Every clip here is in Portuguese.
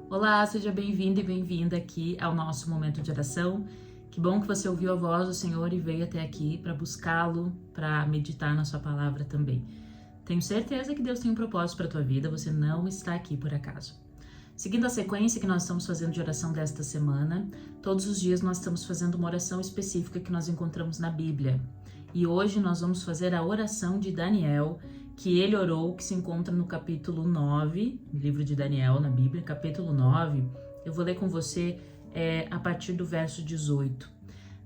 Olá, seja bem-vindo e bem-vinda aqui ao nosso momento de oração. Que bom que você ouviu a voz do Senhor e veio até aqui para buscá-lo, para meditar na sua palavra também. Tenho certeza que Deus tem um propósito para a tua vida, você não está aqui por acaso. Seguindo a sequência que nós estamos fazendo de oração desta semana, todos os dias nós estamos fazendo uma oração específica que nós encontramos na Bíblia. E hoje nós vamos fazer a oração de Daniel, que ele orou, que se encontra no capítulo 9, no livro de Daniel, na Bíblia, capítulo 9. Eu vou ler com você a partir do verso 18.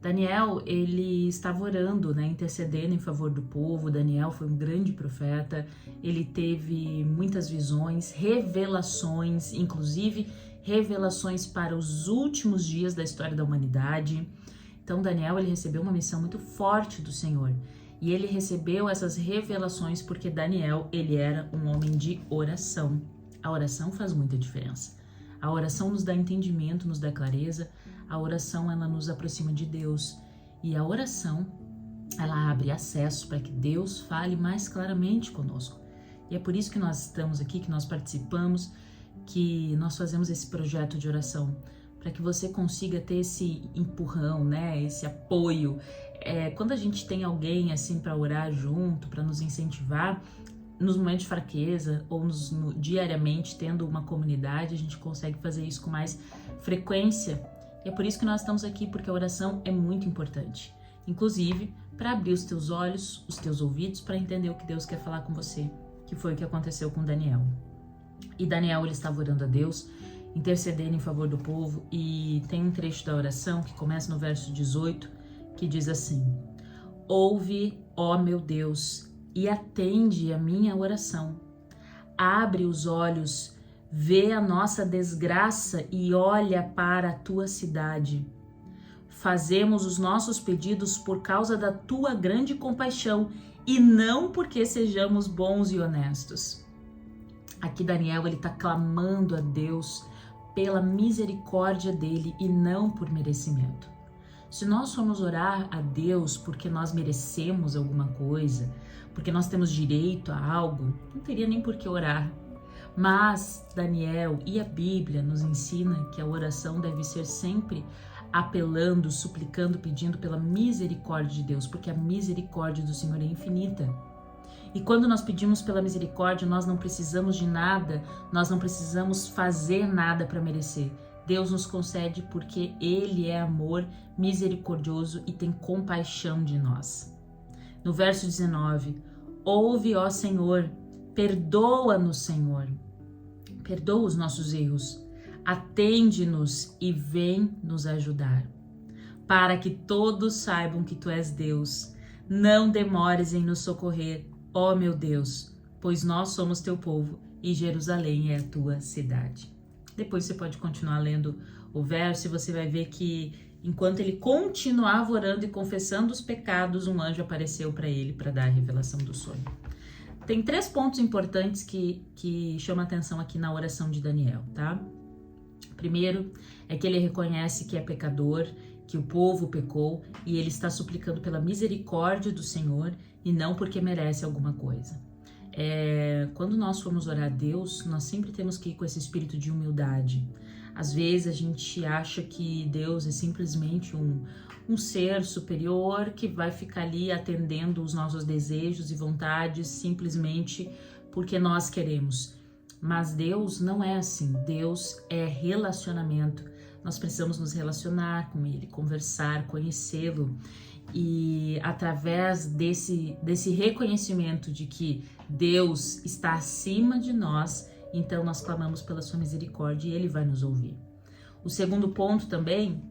Daniel, ele estava orando, intercedendo em favor do povo. Daniel foi um grande profeta, ele teve muitas visões, revelações, inclusive revelações para os últimos dias da história da humanidade. Então Daniel, ele recebeu uma missão muito forte do Senhor. E ele recebeu essas revelações porque Daniel, ele era um homem de oração. A oração faz muita diferença. A oração nos dá entendimento, nos dá clareza. A oração, ela nos aproxima de Deus. E a oração, ela abre acesso para que Deus fale mais claramente conosco. E é por isso que nós estamos aqui, que nós participamos, que nós fazemos esse projeto de oração, para que você consiga ter esse empurrão, esse apoio. Quando a gente tem alguém assim para orar junto, para nos incentivar, nos momentos de fraqueza ou diariamente tendo uma comunidade, a gente consegue fazer isso com mais frequência. E é por isso que nós estamos aqui, porque a oração é muito importante. Inclusive, para abrir os teus olhos, os teus ouvidos, para entender o que Deus quer falar com você, que foi o que aconteceu com Daniel. E Daniel, ele estava orando a Deus, intercedendo em favor do povo, e tem um trecho da oração que começa no verso 18, que diz assim: ouve, ó meu Deus, e atende a minha oração. Abre os olhos, vê a nossa desgraça e olha para a tua cidade. Fazemos os nossos pedidos por causa da tua grande compaixão e não porque sejamos bons e honestos. Aqui Daniel, ele está clamando a Deus pela misericórdia dele e não por merecimento. Se nós formos orar a Deus porque nós merecemos alguma coisa, porque nós temos direito a algo, não teria nem por que orar. Mas Daniel e a Bíblia nos ensina que a oração deve ser sempre apelando, suplicando, pedindo pela misericórdia de Deus, porque a misericórdia do Senhor é infinita. E quando nós pedimos pela misericórdia, nós não precisamos de nada, nós não precisamos fazer nada para merecer. Deus nos concede porque Ele é amor, misericordioso e tem compaixão de nós. No verso 19, ouve, ó Senhor, perdoa-nos, Senhor, perdoa os nossos erros, atende-nos e vem nos ajudar, para que todos saibam que Tu és Deus. Não demores em nos socorrer, ó meu Deus, pois nós somos Teu povo e Jerusalém é a Tua cidade. Depois você pode continuar lendo o verso e você vai ver que enquanto ele continuava orando e confessando os pecados, um anjo apareceu para ele para dar a revelação do sonho. Tem 3 pontos importantes que chamam a atenção aqui na oração de Daniel, tá? Primeiro é que ele reconhece que é pecador, que o povo pecou e ele está suplicando pela misericórdia do Senhor e não porque merece alguma coisa. Quando nós formos orar a Deus, nós sempre temos que ir com esse espírito de humildade. Às vezes a gente acha que Deus é simplesmente um ser superior que vai ficar ali atendendo os nossos desejos e vontades simplesmente porque nós queremos. Mas Deus não é assim. Deus é relacionamento. Nós precisamos nos relacionar com Ele, conversar, conhecê-lo. E através desse reconhecimento de que Deus está acima de nós, então nós clamamos pela sua misericórdia e Ele vai nos ouvir. O segundo ponto também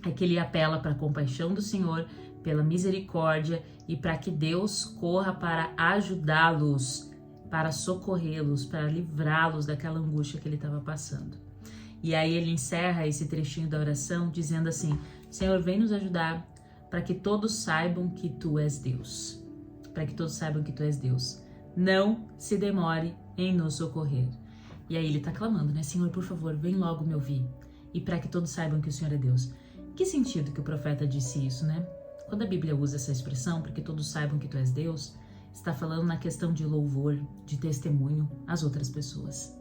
é que ele apela para a compaixão do Senhor, pela misericórdia e para que Deus corra para ajudá-los, para socorrê-los, para livrá-los daquela angústia que ele estava passando. E aí ele encerra esse trechinho da oração dizendo assim: Senhor, vem nos ajudar, para que todos saibam que Tu és Deus. Para que todos saibam que Tu és Deus. Não se demore em nos socorrer. E aí ele está clamando, Senhor, por favor, vem logo me ouvir. E para que todos saibam que o Senhor é Deus. Que sentido que o profeta disse isso, Quando a Bíblia usa essa expressão, para que todos saibam que Tu és Deus, está falando na questão de louvor, de testemunho às outras pessoas.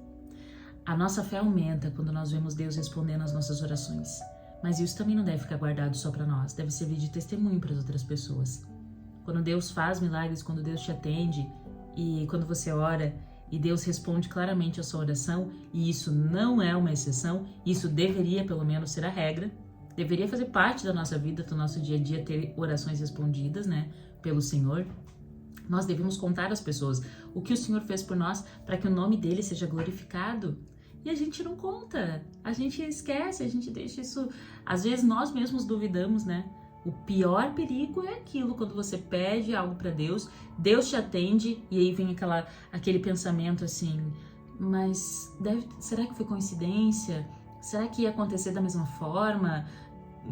A nossa fé aumenta quando nós vemos Deus respondendo às nossas orações. Mas isso também não deve ficar guardado só para nós, deve servir de testemunho para as outras pessoas. Quando Deus faz milagres, quando Deus te atende e quando você ora e Deus responde claramente a sua oração, e isso não é uma exceção, isso deveria pelo menos ser a regra, deveria fazer parte da nossa vida, do nosso dia a dia, ter orações respondidas, né, pelo Senhor. Nós devemos contar às pessoas o que o Senhor fez por nós para que o nome dele seja glorificado. E a gente não conta, a gente esquece, a gente deixa isso... Às vezes nós mesmos duvidamos, né? O pior perigo é aquilo, quando você pede algo para Deus, Deus te atende e aí vem aquele pensamento assim, mas será que foi coincidência? Será que ia acontecer da mesma forma?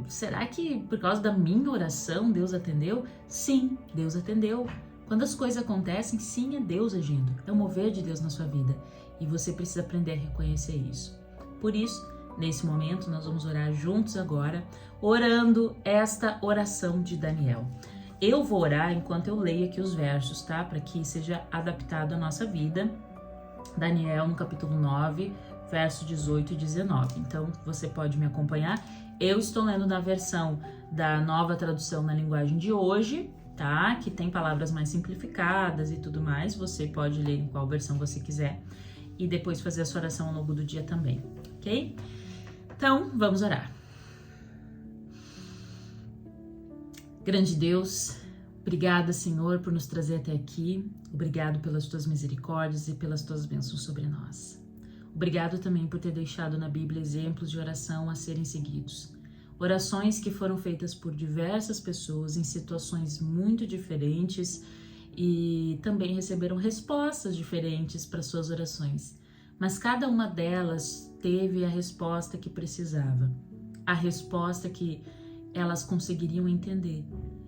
Será que por causa da minha oração Deus atendeu? Sim, Deus atendeu. Quando as coisas acontecem, sim, é Deus agindo, é o mover de Deus na sua vida. E você precisa aprender a reconhecer isso. Por isso, nesse momento, nós vamos orar juntos agora, orando esta oração de Daniel. Eu vou orar enquanto eu leio aqui os versos, tá? Para que seja adaptado à nossa vida. Daniel, no capítulo 9, verso 18 e 19. Então, você pode me acompanhar. Eu estou lendo na versão da Nova Tradução na Linguagem de Hoje, tá? Que tem palavras mais simplificadas e tudo mais. Você pode ler em qual versão você quiser. E depois fazer a sua oração ao longo do dia também, ok? Então, vamos orar. Grande Deus, obrigada, Senhor, por nos trazer até aqui. Obrigado pelas tuas misericórdias e pelas tuas bênçãos sobre nós. Obrigado também por ter deixado na Bíblia exemplos de oração a serem seguidos. Orações que foram feitas por diversas pessoas em situações muito diferentes e também receberam respostas diferentes para suas orações. Mas cada uma delas teve a resposta que precisava, a resposta que elas conseguiriam entender.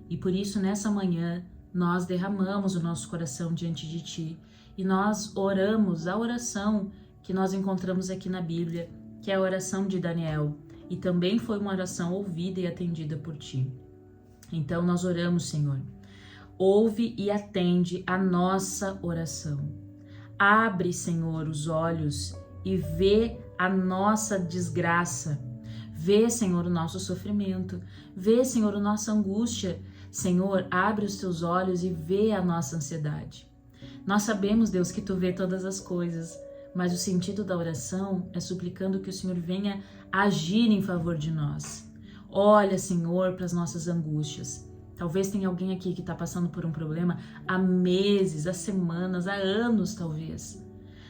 E por isso, nessa manhã, nós derramamos o nosso coração diante de Ti e nós oramos a oração que nós encontramos aqui na Bíblia, que é a oração de Daniel, e também foi uma oração ouvida e atendida por Ti. Então nós oramos, Senhor. Ouve e atende a nossa oração. Abre, Senhor, os olhos e vê a nossa desgraça. Vê, Senhor, o nosso sofrimento. Vê, Senhor, a nossa angústia. Senhor, abre os teus olhos e vê a nossa ansiedade. Nós sabemos, Deus, que Tu vê todas as coisas, mas o sentido da oração é suplicando que o Senhor venha agir em favor de nós. Olha, Senhor, para as nossas angústias. Talvez tenha alguém aqui que está passando por um problema há meses, há semanas, há anos talvez.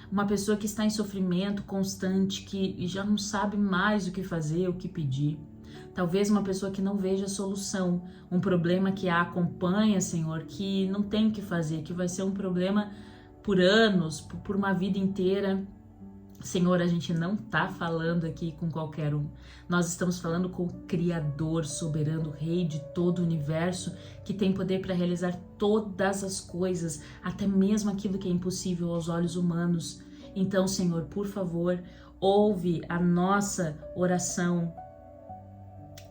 Uma pessoa que está em sofrimento constante, que já não sabe mais o que fazer, o que pedir. Talvez uma pessoa que não veja solução, um problema que a acompanha, Senhor, que não tem o que fazer, que vai ser um problema por anos, por uma vida inteira. Senhor, a gente não está falando aqui com qualquer um. Nós estamos falando com o Criador, soberano, Rei de todo o universo, que tem poder para realizar todas as coisas, até mesmo aquilo que é impossível aos olhos humanos. Então, Senhor, por favor, ouve a nossa oração.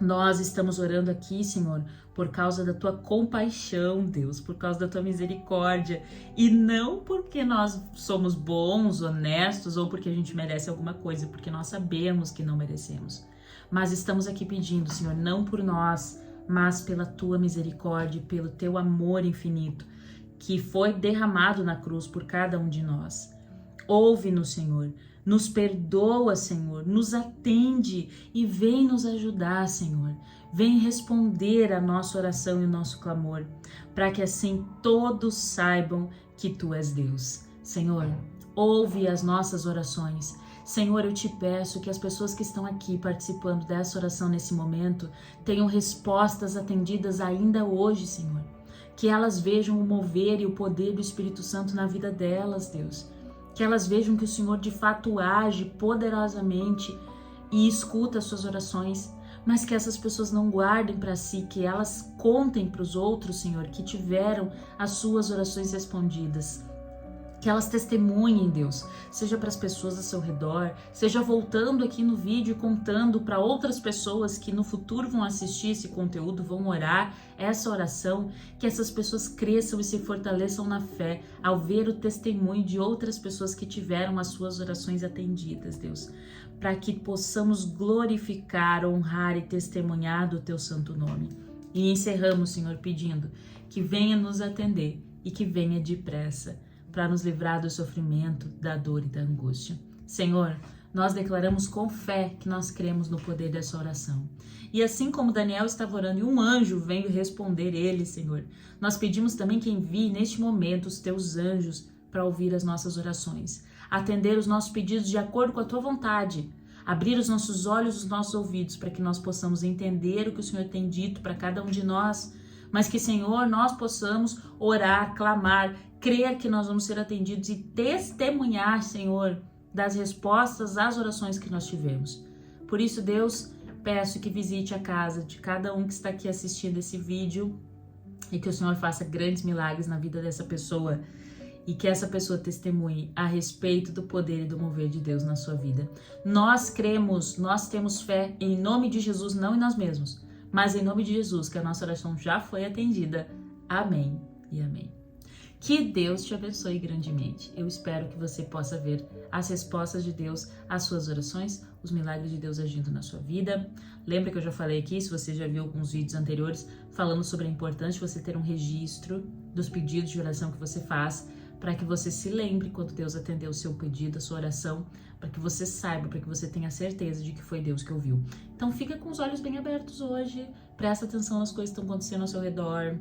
Nós estamos orando aqui, Senhor, por causa da Tua compaixão, Deus, por causa da Tua misericórdia, e não porque nós somos bons, honestos, ou porque a gente merece alguma coisa, porque nós sabemos que não merecemos. Mas estamos aqui pedindo, Senhor, não por nós, mas pela Tua misericórdia, pelo Teu amor infinito, que foi derramado na cruz por cada um de nós. Ouve-nos, Senhor. Nos perdoa, Senhor, nos atende e vem nos ajudar, Senhor. Vem responder a nossa oração e o nosso clamor, para que assim todos saibam que Tu és Deus. Senhor, ouve as nossas orações. Senhor, eu Te peço que as pessoas que estão aqui participando dessa oração nesse momento tenham respostas atendidas ainda hoje, Senhor. Que elas vejam o mover e o poder do Espírito Santo na vida delas, Deus. Que elas vejam que o Senhor de fato age poderosamente e escuta as suas orações, mas que essas pessoas não guardem para si, que elas contem para os outros, Senhor, que tiveram as suas orações respondidas. Que elas testemunhem, Deus, seja para as pessoas ao seu redor, seja voltando aqui no vídeo e contando para outras pessoas que no futuro vão assistir esse conteúdo, vão orar essa oração, que essas pessoas cresçam e se fortaleçam na fé ao ver o testemunho de outras pessoas que tiveram as suas orações atendidas, Deus, para que possamos glorificar, honrar e testemunhar do teu santo nome. E encerramos, Senhor, pedindo que venha nos atender e que venha depressa, para nos livrar do sofrimento, da dor e da angústia. Senhor, nós declaramos com fé que nós cremos no poder dessa oração. E assim como Daniel estava orando e um anjo veio responder ele, Senhor, nós pedimos também que envie neste momento os teus anjos para ouvir as nossas orações, atender os nossos pedidos de acordo com a tua vontade, abrir os nossos olhos, os nossos ouvidos, para que nós possamos entender o que o Senhor tem dito para cada um de nós, mas que, Senhor, nós possamos orar, clamar, crer que nós vamos ser atendidos e testemunhar, Senhor, das respostas às orações que nós tivemos. Por isso, Deus, peço que visite a casa de cada um que está aqui assistindo esse vídeo e que o Senhor faça grandes milagres na vida dessa pessoa e que essa pessoa testemunhe a respeito do poder e do mover de Deus na sua vida. Nós cremos, nós temos fé em nome de Jesus, não em nós mesmos, mas em nome de Jesus, que a nossa oração já foi atendida. Amém e amém. Que Deus te abençoe grandemente. Eu espero que você possa ver as respostas de Deus às suas orações, os milagres de Deus agindo na sua vida. Lembra que eu já falei aqui, se você já viu alguns vídeos anteriores, falando sobre a importância de você ter um registro dos pedidos de oração que você faz, para que você se lembre quando Deus atendeu o seu pedido, a sua oração, para que você saiba, para que você tenha certeza de que foi Deus que ouviu. Então fica com os olhos bem abertos hoje, presta atenção nas coisas que estão acontecendo ao seu redor.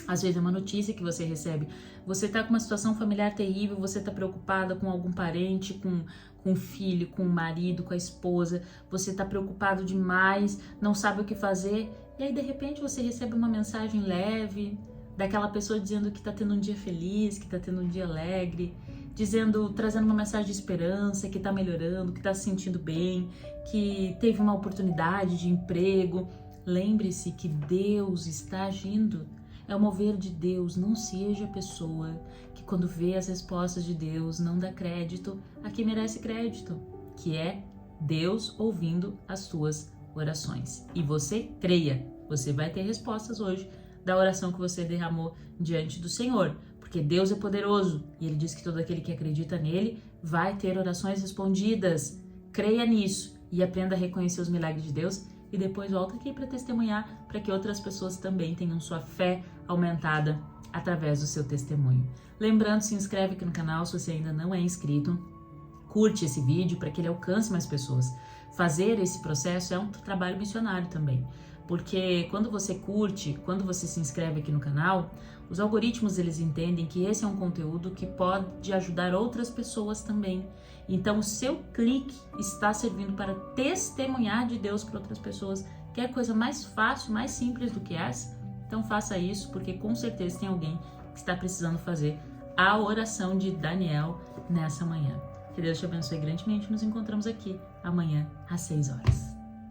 Às vezes é uma notícia que você recebe, você está com uma situação familiar terrível, você está preocupada com algum parente, com o filho, com o marido, com a esposa, você está preocupado demais, não sabe o que fazer, e aí de repente você recebe uma mensagem leve, daquela pessoa dizendo que está tendo um dia feliz, que está tendo um dia alegre, trazendo uma mensagem de esperança, que está melhorando, que está se sentindo bem, que teve uma oportunidade de emprego. Lembre-se que Deus está agindo. É o mover de Deus. Não seja a pessoa que quando vê as respostas de Deus não dá crédito a quem merece crédito, que é Deus ouvindo as suas orações. E você creia, você vai ter respostas hoje da oração que você derramou diante do Senhor, porque Deus é poderoso e Ele diz que todo aquele que acredita nele vai ter orações respondidas. Creia nisso e aprenda a reconhecer os milagres de Deus e depois volta aqui para testemunhar, para que outras pessoas também tenham sua fé aumentada através do seu testemunho. Lembrando, se inscreve aqui no canal se você ainda não é inscrito, curte esse vídeo para que ele alcance mais pessoas. Fazer esse processo é um trabalho missionário também, porque quando você curte, quando você se inscreve aqui no canal, os algoritmos eles entendem que esse é um conteúdo que pode ajudar outras pessoas também. Então o seu clique está servindo para testemunhar de Deus para outras pessoas. Quer coisa mais fácil, mais simples do que essa? Então faça isso, porque com certeza tem alguém que está precisando fazer a oração de Daniel nessa manhã. Que Deus te abençoe grandemente. Nos encontramos aqui amanhã às 6 horas.